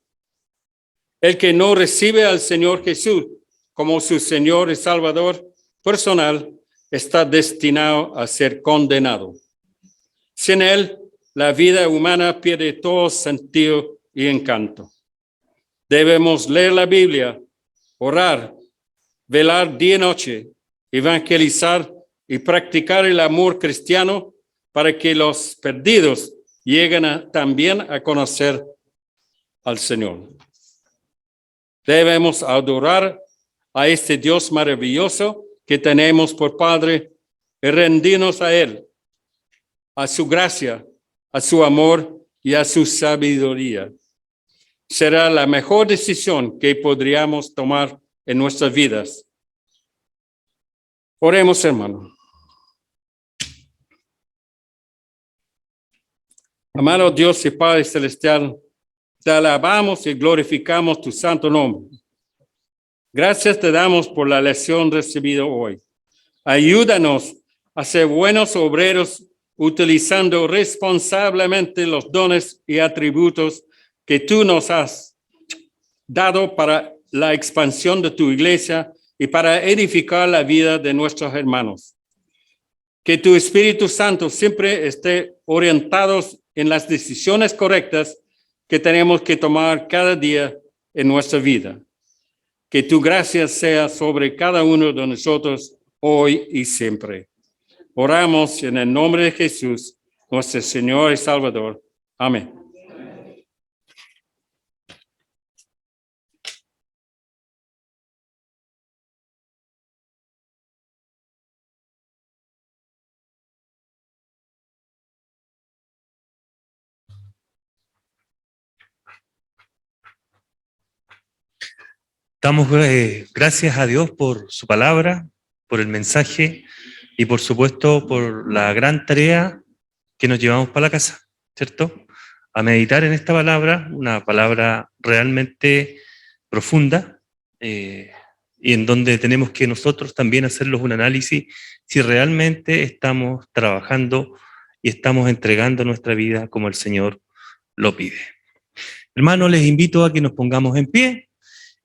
El que no recibe al Señor Jesús como su Señor y Salvador personal está destinado a ser condenado. Sin Él, la vida humana pierde todo sentido y encanto. Debemos leer la Biblia, orar, velar día y noche, evangelizar y practicar el amor cristiano para que los perdidos lleguen también a conocer al Señor. Debemos adorar a este Dios maravilloso que tenemos por Padre y rendirnos a Él, a su gracia, a su amor y a su sabiduría. Será la mejor decisión que podríamos tomar en nuestras vidas. Oremos, hermano. Amado Dios y Padre Celestial, te alabamos y glorificamos tu santo nombre. Gracias te damos por la lección recibida hoy. Ayúdanos a ser buenos obreros utilizando responsablemente los dones y atributos que tú nos has dado para la expansión de tu iglesia y para edificar la vida de nuestros hermanos. Que tu Espíritu Santo siempre esté orientado en las decisiones correctas que tenemos que tomar cada día en nuestra vida. Que tu gracia sea sobre cada uno de nosotros hoy y siempre. Oramos en el nombre de Jesús, nuestro Señor y Salvador. Amén. Damos gracias a Dios por su palabra, por el mensaje y por supuesto por la gran tarea que nos llevamos para la casa, ¿cierto? A meditar en esta palabra, una palabra realmente profunda y en donde tenemos que nosotros también hacerlos un análisis si realmente estamos trabajando y estamos entregando nuestra vida como el Señor lo pide. Hermanos, les invito a que nos pongamos en pie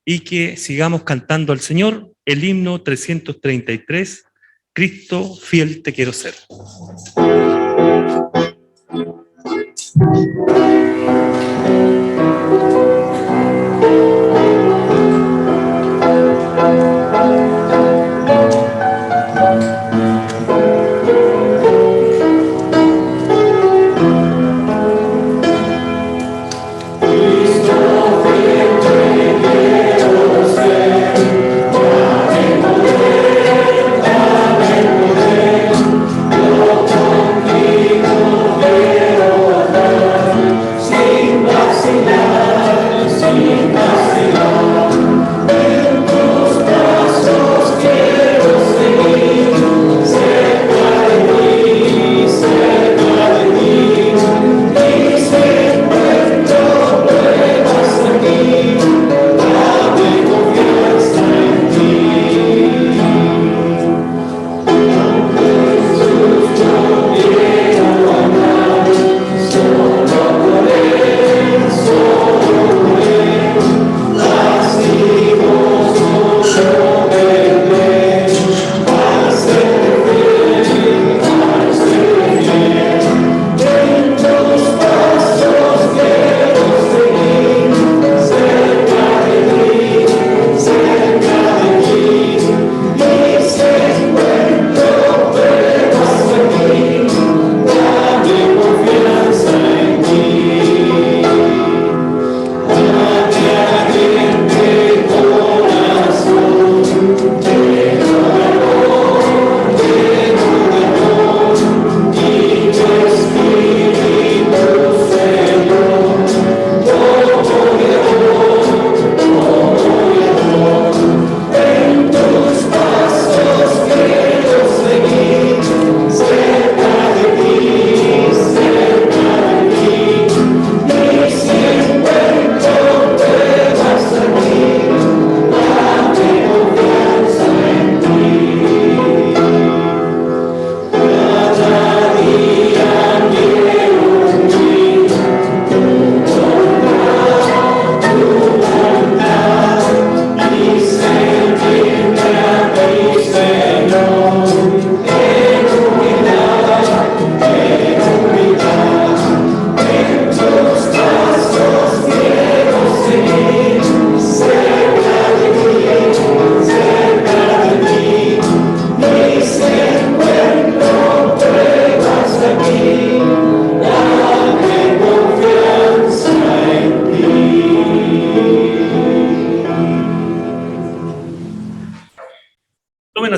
y que sigamos cantando al Señor el himno 333, Cristo fiel te quiero ser. Contigo quiero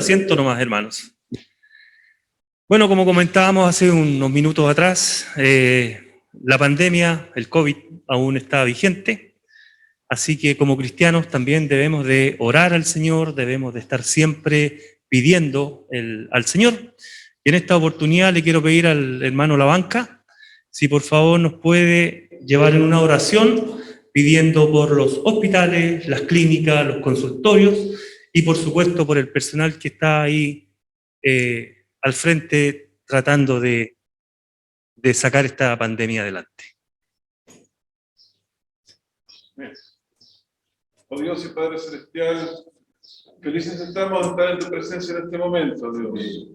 asiento nomás, hermanos. Bueno, como comentábamos hace unos minutos atrás, la pandemia, el COVID, aún está vigente. Así que como cristianos también debemos de orar al Señor, debemos de estar siempre pidiendo al Señor. Y en esta oportunidad le quiero pedir al hermano Lavanca, si por favor nos puede llevar en una oración pidiendo por los hospitales, las clínicas, los consultorios y por supuesto por el personal que está ahí al frente tratando de sacar esta pandemia adelante. Oh Dios y Padre Celestial, felices estamos de estar en tu presencia en este momento, Dios.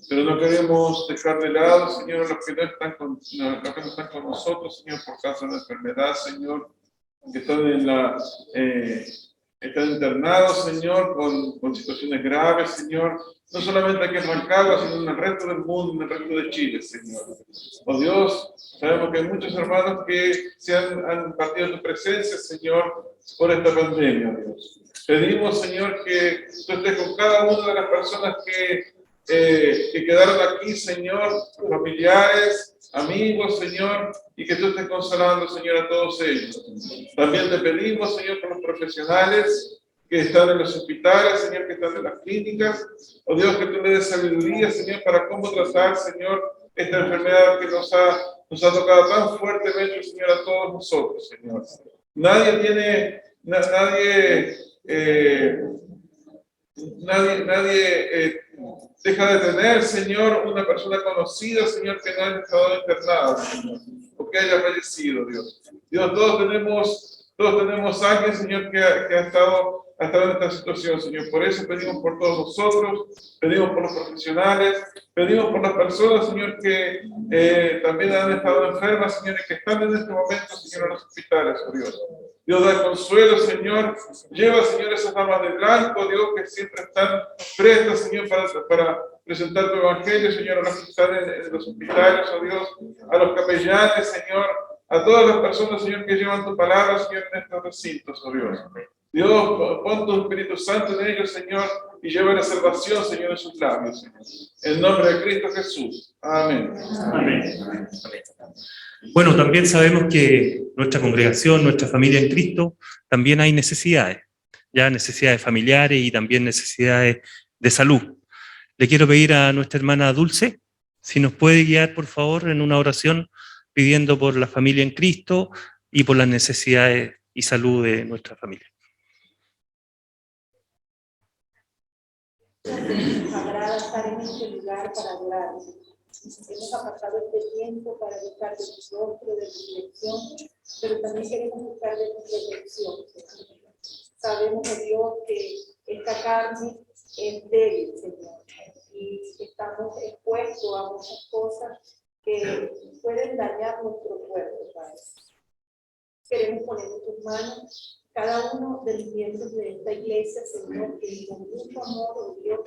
Pero no queremos dejar de lado, Señor, los que no están con nosotros, Señor, por causa de la enfermedad, Señor, que están internados, Señor, con situaciones graves, Señor, no solamente aquí en Rancagua, sino en el resto del mundo, en el resto de Chile, Señor. Oh Dios, sabemos que hay muchos hermanos que se han partido de tu presencia, Señor, por esta pandemia, Dios. Pedimos, Señor, que tú estés con cada una de las personas que quedaron aquí, Señor, familiares, amigos, Señor, y que tú estés consolando, Señor, a todos ellos. También te pedimos, Señor, por los profesionales que están en los hospitales, Señor, que están en las clínicas. Oh Dios, que tú le des sabiduría, Señor, para cómo tratar, Señor, esta enfermedad que nos ha tocado tan fuertemente, Señor, a todos nosotros, Señor. Nadie deja de tener, Señor, una persona conocida, Señor, que no haya estado internada, Señor, o que haya fallecido, Dios. Dios, todos tenemos a alguien, Señor, que ha estado en esta situación, Señor. Por eso pedimos por todos nosotros, pedimos por los profesionales, pedimos por las personas, Señor, que también han estado enfermas, Señor, y que están en este momento, Señor, en los hospitales, oh Dios. Dios, da consuelo, Señor. Lleva, Señor, esas damas de blanco, Dios, que siempre están prestas, Señor, para presentar tu evangelio, Señor, a los que están en los hospitales, oh Dios, a los capellanes, Señor, a todas las personas, Señor, que llevan tu palabra, Señor, en estos recintos, oh Dios. Dios, pon tu Espíritu Santo en ellos, Señor, y lleva la salvación, Señor, en sus labios, Señor. En nombre de Cristo Jesús. Amén. Amén. Amén. Bueno, también sabemos que nuestra congregación, nuestra familia en Cristo, también hay necesidades, ya necesidades familiares y también necesidades de salud. Le quiero pedir a nuestra hermana Dulce, si nos puede guiar, por favor, en una oración pidiendo por la familia en Cristo y por las necesidades y salud de nuestra familia. Nos agrada estar en este lugar para adorar. Hemos apartado este tiempo para buscar de tu rostro, de tu dirección, pero también queremos buscar de tu protección. Sabemos, oh Dios, que esta carne es débil, Señor, y estamos expuestos a muchas cosas que pueden dañar nuestro cuerpo, Padre. Queremos poner en tus manos cada uno de los miembros de esta iglesia, Señor, que con mucho amor, oh Dios,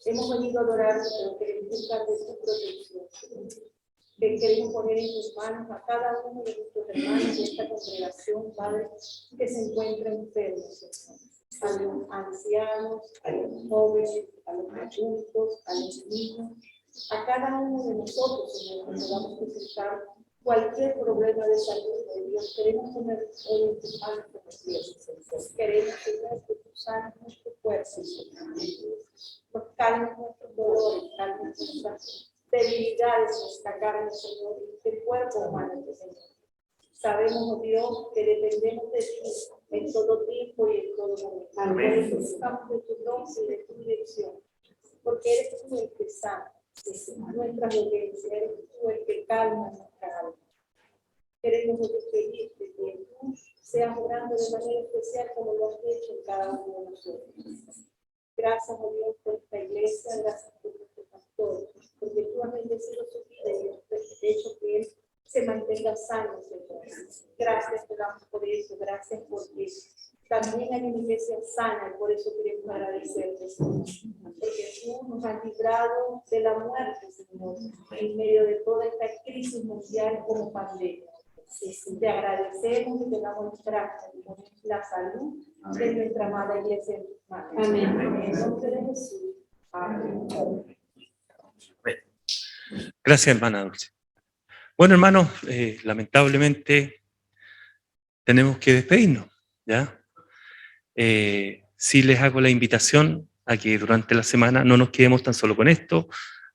hemos venido a adorarte, pero queremos buscar de tu protección. Que queremos poner en tus manos a cada uno de nuestros hermanos de esta congregación, Padre, que se encuentra enfermos, Señor. A los ancianos, a los jóvenes, a los adultos, a los niños, a cada uno de nosotros, Señor, que podamos presentar cualquier problema de salud de Dios. Queremos poner hoy en tus manos como Dios, Señor. Queremos, Señor, que tú sanes nuestro cuerpo, Señor. Nos calmes nuestros dolores, calmes nuestras debilidades, nuestra carne, Señor, y el cuerpo humano, Señor. Sabemos, oh Dios, que dependemos de ti en todo tiempo y en todo momento. Amén. Necesitamos de tu nombre y de tu dirección, porque eres tú el que sana nuestra dolencia, eres tú el que calma nuestra alma. Queremos pedirte que tú seas obrando de manera especial como lo has hecho en cada uno de nosotros. Gracias, oh Dios, por esta iglesia, gracias por nuestro pastor, porque tú has bendecido su vida y has hecho que él se mantenga sano, Señor. Gracias te damos por eso, gracias porque también hay una iglesia sana y por eso queremos agradecerte, Señor. Porque tú nos has librado de la muerte, Señor, en medio de toda esta crisis mundial como pandemia. Te agradecemos y te damos gracias por la salud de nuestra amada iglesia en tus manos. Amén. En el nombre de Jesús. Gracias, hermana Dulce. Bueno, hermanos, lamentablemente tenemos que despedirnos, ¿ya? Sí les hago la invitación a que durante la semana no nos quedemos tan solo con esto,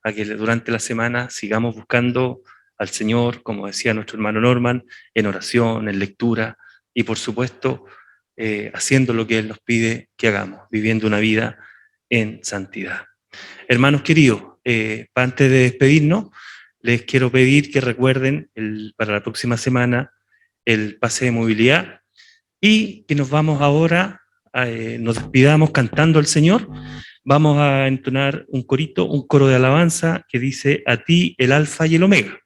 a que durante la semana sigamos buscando al Señor, como decía nuestro hermano Norman, en oración, en lectura y por supuesto haciendo lo que Él nos pide que hagamos, viviendo una vida en santidad. Hermanos queridos, antes de despedirnos, les quiero pedir que recuerden para la próxima semana el pase de movilidad y que nos vamos ahora, nos despidamos cantando al Señor. Vamos a entonar un corito, un coro de alabanza que dice: a ti el alfa y el omega.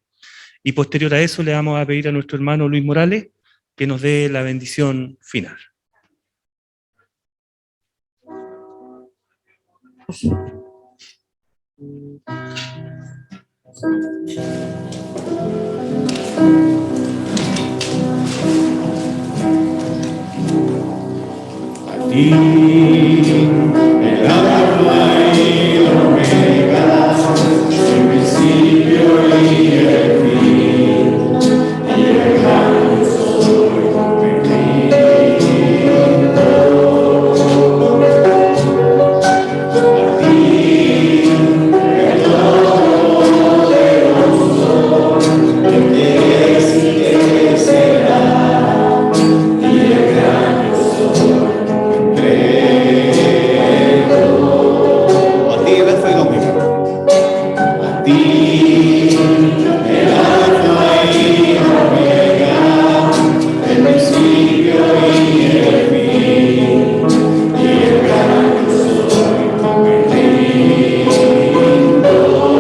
Y posterior a eso le vamos a pedir a nuestro hermano Luis Morales que nos dé la bendición final. A ti, el alfa y el omega, el principio y el fin, y el gran soy bendito. A ti, el Todopoderoso, el que es y que será, y el gran yo soy. A ti el alfa y el omega. A ti el alfa y el omega, el principio y el fin, y el gran yo soy bendito. A ti el Todopoderoso,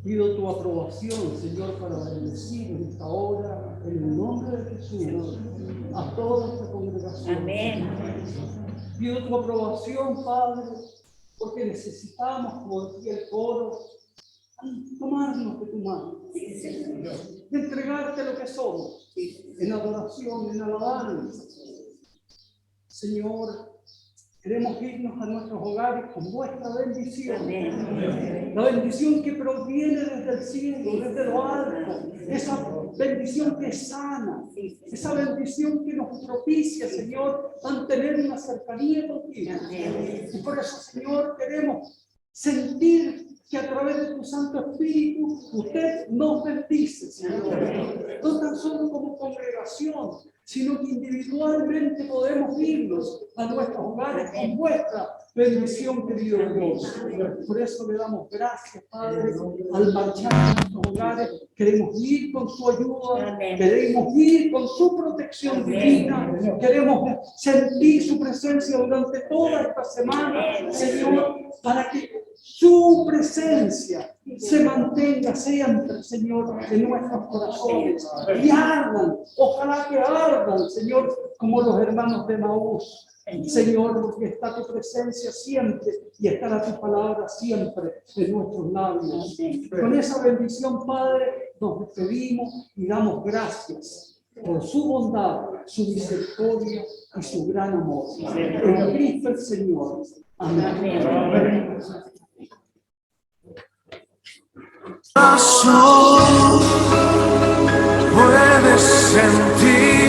Pido tu aprobación, Señor, para bendecir en esta hora, en el nombre de Jesús, a toda esta congregación. Amén. Pido tu aprobación, Padre, porque necesitamos, como decía el coro, tomarnos de tu mano, de entregarte lo que somos, en adoración, en alabanza. Señor, queremos irnos a nuestros hogares con vuestra bendición. Amén. La bendición que proviene desde el cielo, desde lo alto. Esa bendición que sana. Esa bendición que nos propicia, Señor, mantener una cercanía contigo. Y por eso, Señor, queremos sentir que a través de tu Santo Espíritu usted nos bendice, Señor. No tan solo como congregación, sino que individualmente podemos irnos a nuestros hogares con vuestra bendición, querido Dios. Por eso le damos gracias, Padre, al marchar a nuestros hogares. Queremos ir con su ayuda, queremos ir con su protección divina, queremos sentir su presencia durante toda esta semana, Señor, para que su presencia se mantenga siempre, Señor, en nuestros corazones y ardan, ojalá que ardan, Señor, como los hermanos de Maús. Señor, porque está tu presencia siempre y estará tu palabra siempre en nuestros labios. Con esa bendición, Padre, nos despedimos y damos gracias por su bondad, su misericordia y su gran amor. En Cristo el Señor. Amén. Puedes sentir